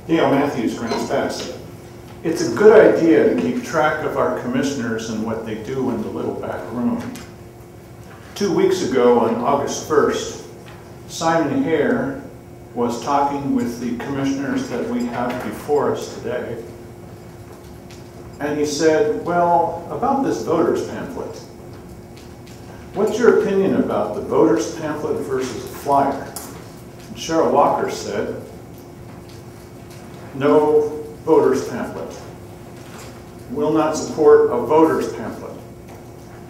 Dale Matthews, Grants Pass, said, "It's a good idea to keep track of our commissioners and what they do in the little back room." 2 weeks ago, on August 1st, Simon Hare was talking with the commissioners that we have before us today. And he said, "Well, about this voters pamphlet, what's your opinion about the voters pamphlet versus a flyer?" And Cherryl Walker said, "No voters pamphlet. Will not support a voters pamphlet."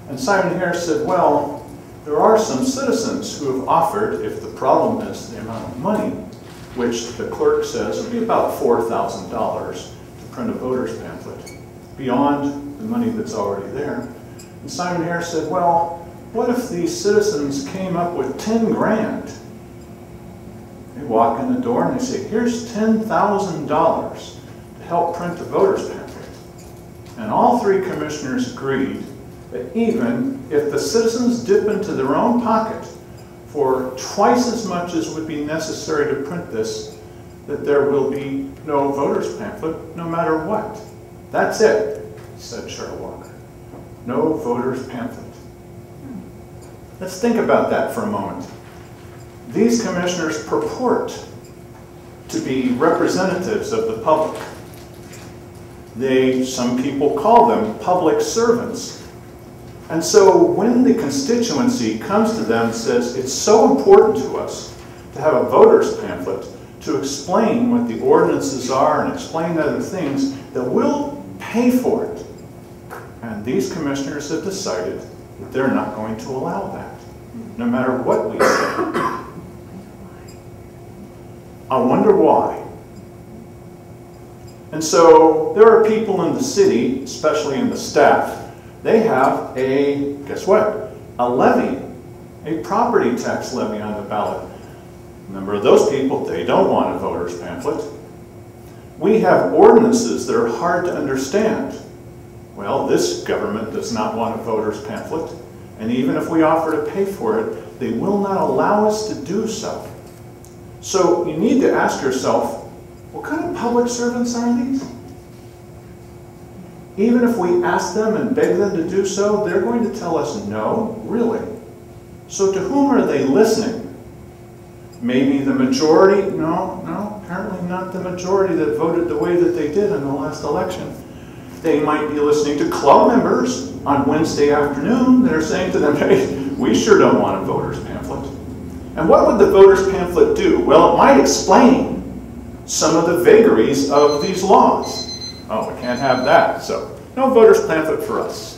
And Simon Hare said, "Well, there are some citizens who have offered, if the problem is the amount of money, which the clerk says would be about $4,000 to print a voters pamphlet, beyond the money that's already there." And Simon Hare said, "Well, what if these citizens came up with 10 grand? They walk in the door and they say, 'Here's $10,000 to help print the voters pamphlet.'" And all three commissioners agreed that even if the citizens dip into their own pocket for twice as much as would be necessary to print this, that there will be no voters pamphlet, no matter what. "That's it," said Cherryl Walker. "No voters pamphlet." Let's think about that for a moment. These commissioners purport to be representatives of the public. Some people call them public servants. And so when the constituency comes to them and says, "It's so important to us to have a voters pamphlet to explain what the ordinances are and explain other things, that we'll pay for it." And these commissioners have decided that they're not going to allow that, no matter what we say. I wonder why. And so there are people in the city, especially in the staff, they have a, guess what? A levy, a property tax levy on the ballot. A number of those people, they don't want a voters pamphlet. We have ordinances that are hard to understand. Well, this government does not want a voters pamphlet, and even if we offer to pay for it, they will not allow us to do so. So you need to ask yourself, what kind of public servants are these? Even if we ask them and beg them to do so, they're going to tell us no, really. So to whom are they listening? Maybe the majority? No, apparently not the majority that voted the way that they did in the last election. They might be listening to club members on Wednesday afternoon that are saying to them, "Hey, we sure don't want a voters pamphlet." And what would the voters pamphlet do? Well, it might explain some of the vagaries of these laws. Oh, we can't have that, so no voters pamphlet for us.